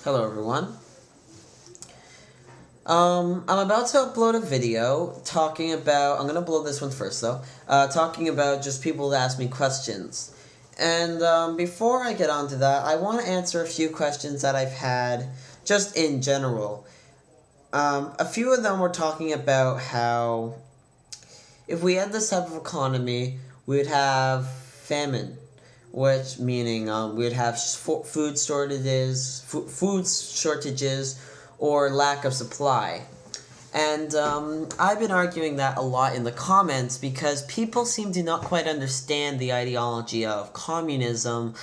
Hello everyone. I'm about to upload a video talking about, I'm gonna upload this one first though, talking about just people that ask me questions. And before I get on to that, I want to answer a few questions that I've had just in general. A few of them were talking about how if we had this type of economy, we would have famine, which meaning we would have food shortages, or lack of supply. And I've been arguing that a lot in the comments because people seem to not quite understand the ideology of communism,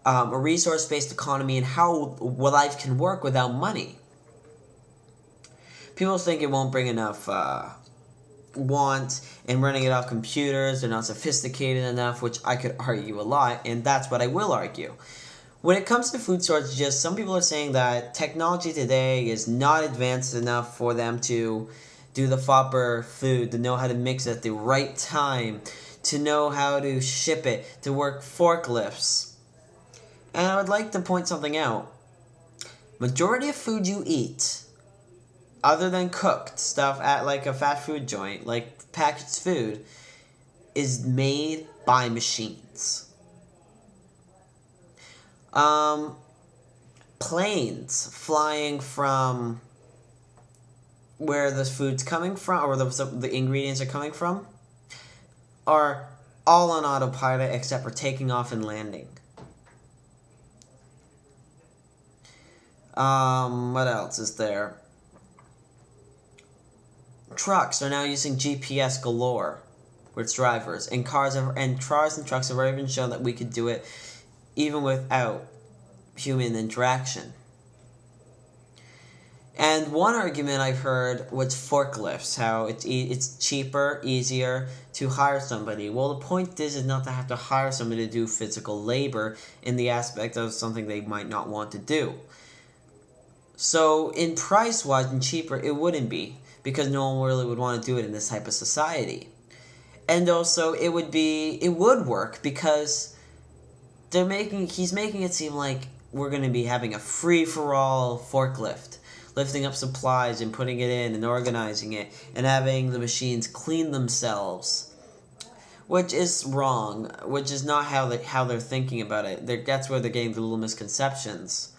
a resource-based economy, and how life can work without money. People think it won't bring enough want, and running it off computers, they're not sophisticated enough, which I could argue a lot, and that's what I will argue. When it comes to food shortages, some people are saying that technology today is not advanced enough for them to do the proper food, to know how to mix it at the right time, to know how to ship it, to work forklifts. And I would like to point something out. Majority of food you eat, other than cooked stuff at like a fast food joint, like packaged food, is made by machines. Planes flying from where the food's coming from, or the ingredients are coming from, are all on autopilot except for taking off and landing. What else is there? Trucks are now using GPS galore with drivers, and cars and trucks have already been shown that we could do it even without human interaction. And one argument I've heard was forklifts, how it's cheaper, easier to hire somebody. Well, the point is not to have to hire somebody to do physical labor in the aspect of something they might not want to do. So in price-wise and cheaper, it wouldn't be, because no one really would want to do it in this type of society. And also, it would work because he's making it seem like we're going to be having a free-for-all forklift, lifting up supplies and putting it in and organizing it, and having the machines clean themselves, which is wrong, which is not how they're thinking about it. That's where they're getting the little misconceptions.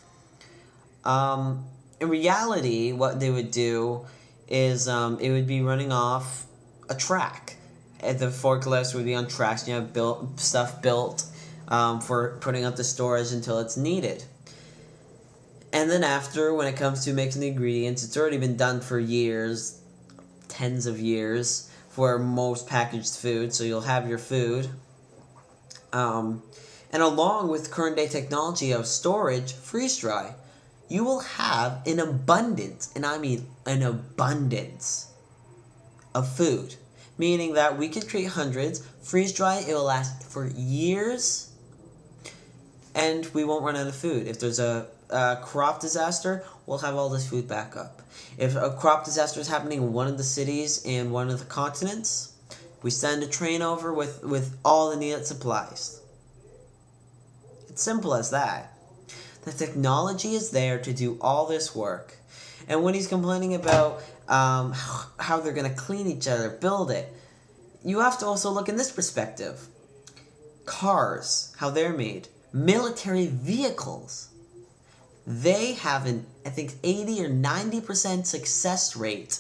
In reality, what they would do is it would be running off a track. The forklifts would be on tracks, and you have stuff built for putting up the storage until it's needed. And then after, when it comes to mixing the ingredients, it's already been done for years, tens of years, for most packaged food, so you'll have your food. And along with current day technology of storage, freeze-dry, you will have an abundance, and I mean an abundance, of food. Meaning that we could create hundreds, freeze-dry, it will last for years, and we won't run out of food. If there's a crop disaster, we'll have all this food back up. If a crop disaster is happening in one of the cities in one of the continents, we send a train over with all the needed supplies. It's simple as that. The technology is there to do all this work. And when he's complaining about how they're going to clean each other, build it, you have to also look in this perspective. Cars, how they're made. Military vehicles. They have I think 80 or 90% success rate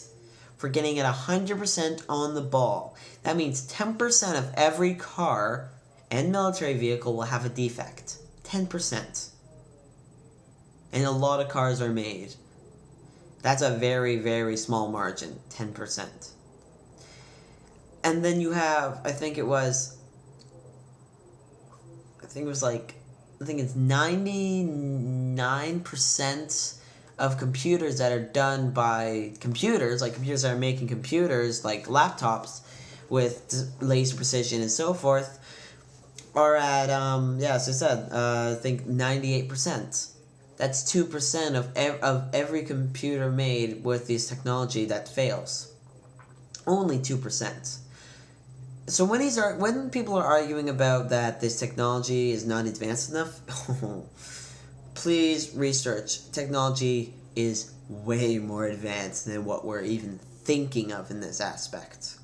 for getting it 100% on the ball. That means 10% of every car and military vehicle will have a defect. 10%. And a lot of cars are made. That's a very, very small margin, 10%. And then you have, I think it's 99% of computers that are done by computers, like computers that are making computers, like laptops, with laser precision and so forth, are at, as I said, I think 98%. That's 2% of every computer made with this technology that fails. Only 2%. So when people are arguing about that this technology is not advanced enough, please research. Technology is way more advanced than what we're even thinking of in this aspect.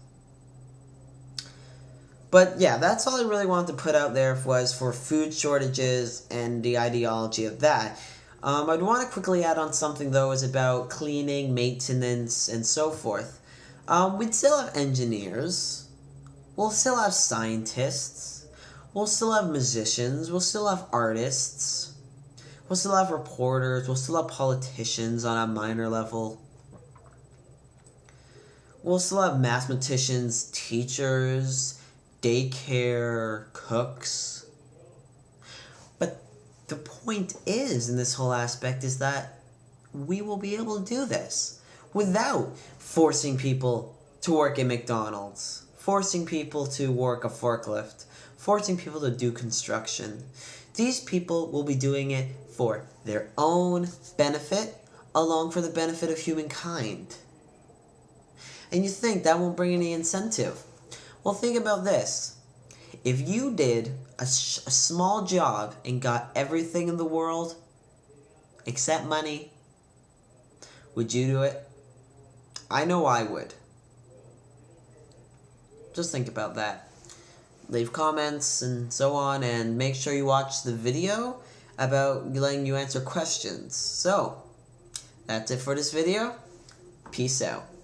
But yeah, that's all I really wanted to put out there was for food shortages and the ideology of that. I'd want to quickly add on something though is about cleaning, maintenance, and so forth. We'd still have engineers. We'll still have scientists. We'll still have musicians. We'll still have artists. We'll still have reporters. We'll still have politicians on a minor level. We'll still have mathematicians, teachers, daycare, cooks. But the point is, in this whole aspect, is that we will be able to do this without forcing people to work at McDonald's, forcing people to work a forklift, forcing people to do construction. These people will be doing it for their own benefit, along for the benefit of humankind. And you think that won't bring any incentive? Well, think about this. If you did a small job and got everything in the world except money, would you do it? I know I would. Just think about that. Leave comments and so on, and make sure you watch the video about letting you answer questions. So, that's it for this video. Peace out.